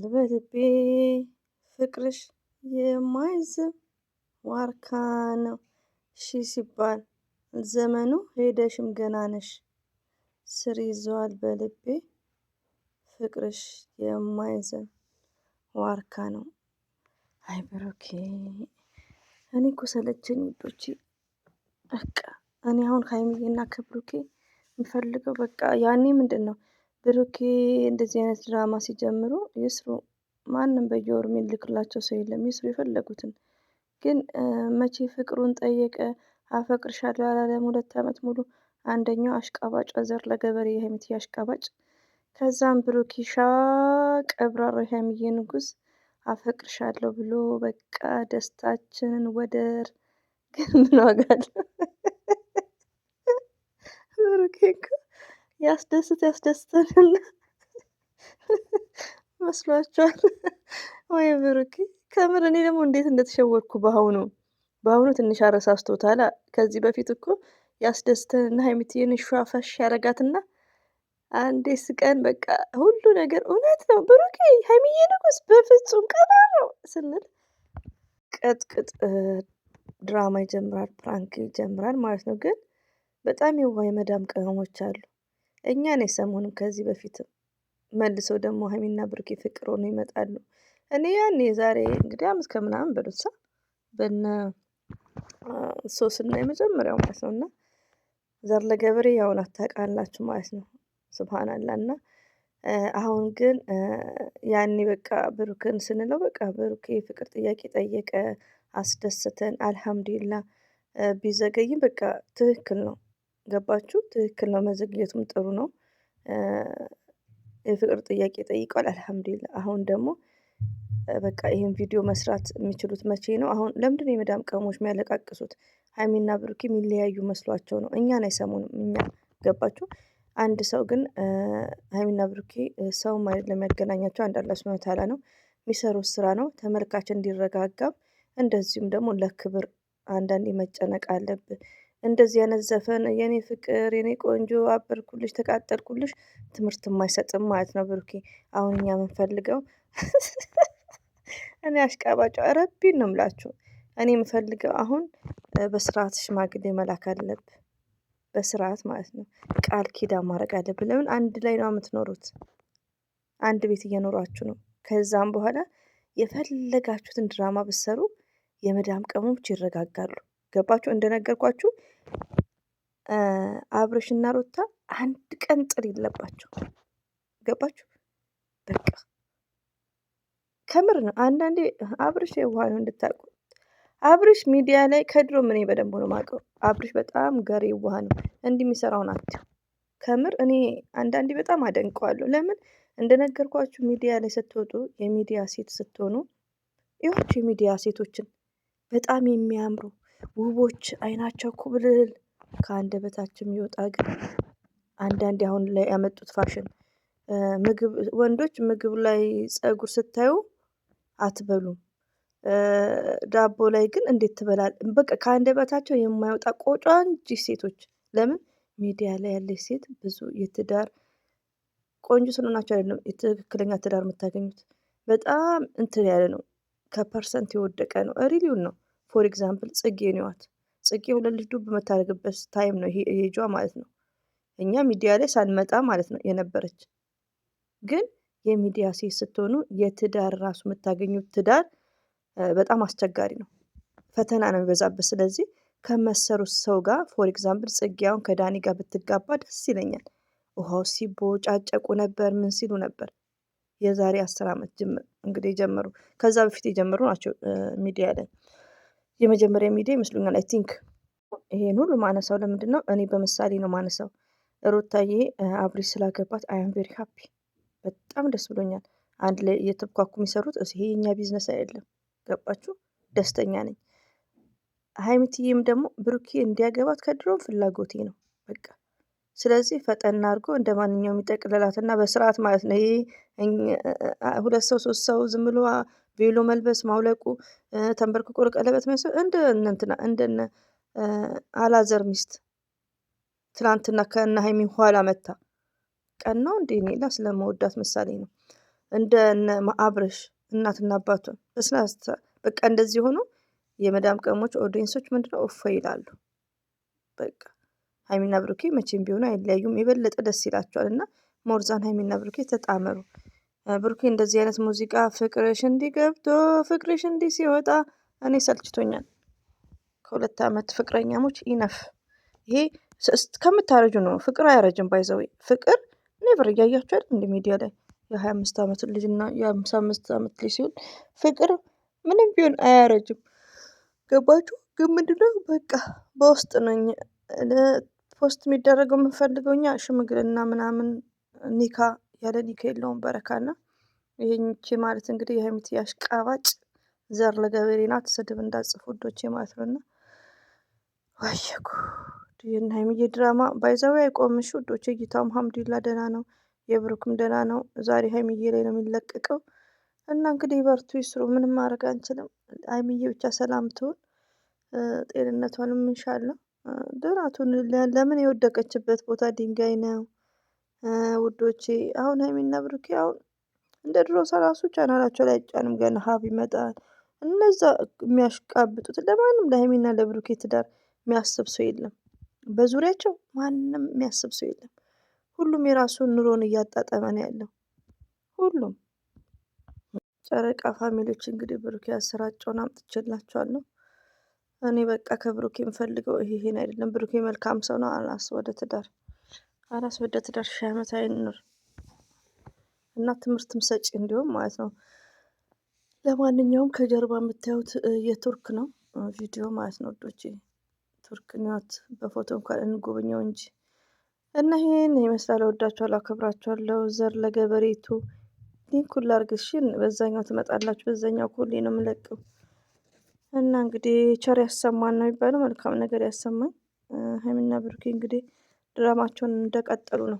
በልቤ ፍቅርሽ የማይዝም ዋርካ ነው ሲባል ዘመኑ ሄደሽም ገና ነሽ። ስር ይዟል በልቤ ፍቅርሽ የማይዝም ዋርካ ነው። አይ ብሩኬ እኔ እኮ ሰለቸኝ ውዶቼ። በቃ እኔ አሁን ከሀይሚዬና ከብሩኬ የምፈልገው በቃ ያኔ ምንድነው ብሩኬ እንደዚህ አይነት ድራማ ሲጀምሩ ይስሩ። ማንም በየወሩ የሚልክላቸው ሰው የለም። ይስሩ የፈለጉትን። ግን መቼ ፍቅሩን ጠየቀ? አፈቅርሻለሁ አላለም 2 ዓመት ሙሉ። አንደኛው አሽቃባጭ ዘር ለገበሬ የሀይሚዬ አሽቃባጭ። ከዛም ብሩኬሻ ቀብራራ ሀይሚዬ ንጉስ አፈቅርሻለሁ ብሎ በቃ ደስታችንን ወደር ግን ምን ዋጋ አለው? ብሩኬ እኮ ያስደስተንና መስሏቸዋል ወይ ብሩኬ? ከምር እኔ ደግሞ እንዴት እንደተሸወድኩ በአሁኑ ትንሽ አረሳስቶታል። ከዚህ በፊት እኮ ያስደስተንና ሀይሚዬን ሿፈሽ ያረጋትና አንዴ ስቀን በቃ ሁሉ ነገር እውነት ነው ብሩኬ ሀይሚዬ ንጉስ በፍጹም ቀብራራ ነው ስንል ቅጥቅጥ ድራማ ይጀምራል፣ ፕራንክ ይጀምራል ማለት ነው። ግን በጣም የዋህ የመዳም ቅመሞች አሉ። እኛን የሰሙንም ከዚህ በፊትም መልሰው ደግሞ ሀይሚና ብሩኬ ፍቅር ሆነው ይመጣሉ። እኔ ያኔ ዛሬ እንግዲህ አመት ከምናምን በሉት በነ ሶስና የመጀመሪያው ማለት ነው። እና ዘር ለገበሬ ያውን አታውቃላችሁ ማለት ነው። ሱብሃንአላህ። እና አሁን ግን ያኔ በቃ ብሩክን ስንለው በቃ ብሩኬ ፍቅር ጥያቄ ጠየቀ፣ አስደሰተን፣ አልሐምዱሊላህ። ቢዘገይም በቃ ትክክል ነው። ገባችሁ? ትክክል ነው። መዘግየቱም ጥሩ ነው። የፍቅር ጥያቄ ጠይቋል፣ አልሐምዱሊላህ። አሁን ደግሞ በቃ ይሄን ቪዲዮ መስራት የሚችሉት መቼ ነው? አሁን ለምንድነው የመዳም ቅመሞች የሚያለቃቅሱት? ሀይሚና ብሩኬ የሚለያዩ መስሏቸው ነው። እኛን አይሰሙንም። እኛ ገባችሁ? አንድ ሰው ግን ሀይሚና ብሩኬ ሰውም አይደለም የሚያገናኛቸው፣ አንድ አላህ ሱብሃነሁ ወተዓላ ነው። የሚሰሩት ስራ ነው። ተመልካች እንዲረጋጋም እንደዚሁም ደግሞ ለክብር አንዳንዴ መጨነቅ አለብን። እንደዚህ አይነት ዘፈን የኔ ፍቅር የኔ ቆንጆ አበርኩልሽ ተቃጠልኩልሽ ትምህርት የማይሰጥም ማለት ነው። ብሩኬ አሁን እኛ የምንፈልገው እኔ አሽቃባጯ ረቢን ነው የምላችሁ። እኔ የምፈልገው አሁን በስርዓት ሽማግሌ መላክ አለብህ። በስርዓት ማለት ነው። ቃል ኪዳን ማድረግ አለብን። ለምን አንድ ላይ ነው የምትኖሩት? አንድ ቤት እየኖራችሁ ነው። ከዛም በኋላ የፈለጋችሁትን ድራማ ብትሰሩ የመዳም ቅመሞች ይረጋጋሉ። ገባችሁ? እንደነገርኳችሁ አብርሽና ሩታ አንድ ቀን ጥል የለባቸው። ገባችሁ? በቃ ከምር ነው። አንዳንዴ አብርሽ የዋህ ነው እንድታውቁ። አብርሽ ሚዲያ ላይ ከድሮ እኔ በደንብ ነው የማውቀው። አብርሽ በጣም ገር የዋህ ነው። እንዲህ የሚሰራውን አትዩ። ከምር እኔ አንዳንዴ በጣም አደንቀዋለሁ። ለምን እንደነገርኳችሁ ሚዲያ ላይ ስትወጡ የሚዲያ ሴት ስትሆኑ ይኸውች የሚዲያ ሴቶችን በጣም የሚያምሩ ውቦች፣ አይናቸው ኩብልል ከአንደበታቸው የሚወጣ ግን አንዳንዴ አሁን ላይ ያመጡት ፋሽን ምግብ ወንዶች ምግብ ላይ ፀጉር ስታዩ አትበሉም። ዳቦ ላይ ግን እንዴት ትበላል? በቃ ከአንደበታቸው የማይወጣ ቆጫንጂ ሴቶች። ለምን ሚዲያ ላይ ያለች ሴት ብዙ የትዳር ቆንጆ ስለሆናችሁ አይደለም የትክክለኛ ትዳር የምታገኙት። በጣም እንትን ያለ ነው። ከፐርሰንት የወደቀ ነው። ሪሊውን ነው። ፎር ኤግዛምፕል ጽጌን ይዋት። ጽጌ 2 ልጅ ዱብ በምታደርግበት ታይም ነው ይሄ ኤጇ ማለት ነው። እኛ ሚዲያ ላይ ሳንመጣ ማለት ነው የነበረች። ግን የሚዲያ ሴት ስትሆኑ የትዳር ራሱ የምታገኙት ትዳር በጣም አስቸጋሪ ነው። ፈተና ነው የሚበዛበት። ስለዚህ ከመሰሩት ሰው ጋር ፎር ኤግዛምፕል ጽጌ አሁን ከዳኒ ጋር ብትጋባ ደስ ይለኛል። ውሃው ሲቦጫጨቁ ነበር፣ ምን ሲሉ ነበር። የዛሬ 10 ዓመት እንግዲህ የጀመሩ ከዛ በፊት የጀመሩ ናቸው ሚዲያ ላይ። የመጀመሪያ ሚዲያ ይመስሉኛል አይ ቲንክ። ይሄን ሁሉ ማነሳው ለምንድን ነው? እኔ በምሳሌ ነው ማነሳው። ሩታዬ አብርሽ ስላገባት አይ አም ቬሪ ሃፒ። በጣም ደስ ብሎኛል። አንድ ላይ እየተብኳኩ የሚሰሩት ይሄ የኛ ቢዝነስ አይደለም። ገባችሁ? ደስተኛ ነኝ። ሀይሚትዬም ደግሞ ብሩኬ እንዲያገባት ከድሮም ፍላጎቴ ነው። በቃ ስለዚህ ፈጠን አድርጎ እንደ ማንኛውም ይጠቅልላትና በስርዓት ማለት ነው። ይሄ 2 ሰው 3 ሰው ዝም ብሎ ቬሎ መልበስ ማውለቁ ተንበርክኮ ቀለበት መስጠት እንደነ አላዘር ሚስት ትላንትና ከእነ ሀይሚ ኋላ መታ ቀን ነው እንዴ? እኔ ስለመወዳት ምሳሌ ነው። እንደ እነ አብርሽ እናትና አባቱን በቃ እንደዚህ ሆኖ የመዳም ቅመሞች ኦዲየንሶች ምንድነው እፎይ ይላሉ። በቃ ሀይሚና ብሩኬ መቼም ቢሆኑ አይለያዩም። የበለጠ ደስ ይላቸዋል እና ሞርዛን ሀይሚና ብሩኬ ተጣመሩ። ብሩኬ እንደዚህ አይነት ሙዚቃ ፍቅርሽ እንዲህ ገብቶ ፍቅርሽ እንዲህ ሲወጣ እኔ ሰልችቶኛል። ከ2 ዓመት ፍቅረኛሞች ኢነፍ። ይሄ ከምታረጁ ነው። ፍቅር አያረጅም። ባይዘዌ ፍቅር ኔቨር እያያችሁ አይደል እንደ ሚዲያ ላይ የ25 ዓመት ልጅ እና የ55 ዓመት ልጅ ሲሆን ፍቅር ምንም ቢሆን አያረጅም። ገባችሁ? ግን ምንድነው በቃ በውስጥ ነኝ ፖስት የሚደረገው የምንፈልገው እኛ ሽምግልና ምናምን ኒካ ያለ ኒካ የለውም በረካና ይሄንቺ ማለት እንግዲህ የሀይሚት አሽቃባጭ ዘር ለገበሬ ናት። ስድብ እንዳጽፉ ውዶቼ ማለት ነውና ወየ ጉድ! የእነ ሀይሚዬ ድራማ ባይዘው አይቆምሽ ውዶቼ። እይታውም ሀምዱሊላ ደህና ነው፣ የብሩክም ደህና ነው። ዛሬ ሀይሚዬ ላይ ነው የሚለቀቀው እና እንግዲህ በርቱ ይስሩ። ምንም ማድረግ አንችልም። ሀይሚዬ ብቻ ሰላም ትሁን፣ ጤንነቷንም እንሻላ ደህና ትሁን። ለምን የወደቀችበት ቦታ ድንጋይ ነው ውዶቼ። አሁን ሀይሚና ብሩኬ አሁን እንደ ድሮ ሰራሱ ቻናላቸው ላይ አይጫንም። ገና ሀብ ይመጣል። እነዛ የሚያሽቃብጡት ለማንም ለሀይሚና ለብሩኬ ትዳር የሚያስብ ሰው የለም። በዙሪያቸው ማንም የሚያስብ ሰው የለም። ሁሉም የራሱን ኑሮን እያጣጠመ ነው ያለው። ሁሉም ጨረቃ ፋሚሊዎች እንግዲህ ብሩኬ ያሰራጨውን አምጥቼላቸዋለሁ። እኔ በቃ ከብሩኬ የምፈልገው ይሄን አይደለም። ብሩኬ መልካም ሰው ነው። አራስ ወደ ትዳር 1000 ዓመት አይኑር እና ትምህርትም ሰጪ እንዲሁም ማለት ነው። ለማንኛውም ከጀርባ የምታዩት የቱርክ ነው ቪዲዮ ማለት ነው ወዶቼ። ቱርክ ናት። በፎቶ እንኳን እንጎብኘው እንጂ እና ይሄን ይመስላል። ወዳችኋለሁ፣ አከብራችኋለሁ። ዘር ለገበሬቱ ሊንኩን ላርግሽን በዛኛው ትመጣላችሁ። በዛኛው ኮሌ ነው የምለቀው እና እንግዲህ ቸር ያሰማን ነው የሚባለው። መልካም ነገር ያሰማን። ሀይሚና ብሩኬ እንግዲህ ድራማቸውን እንደቀጠሉ ነው።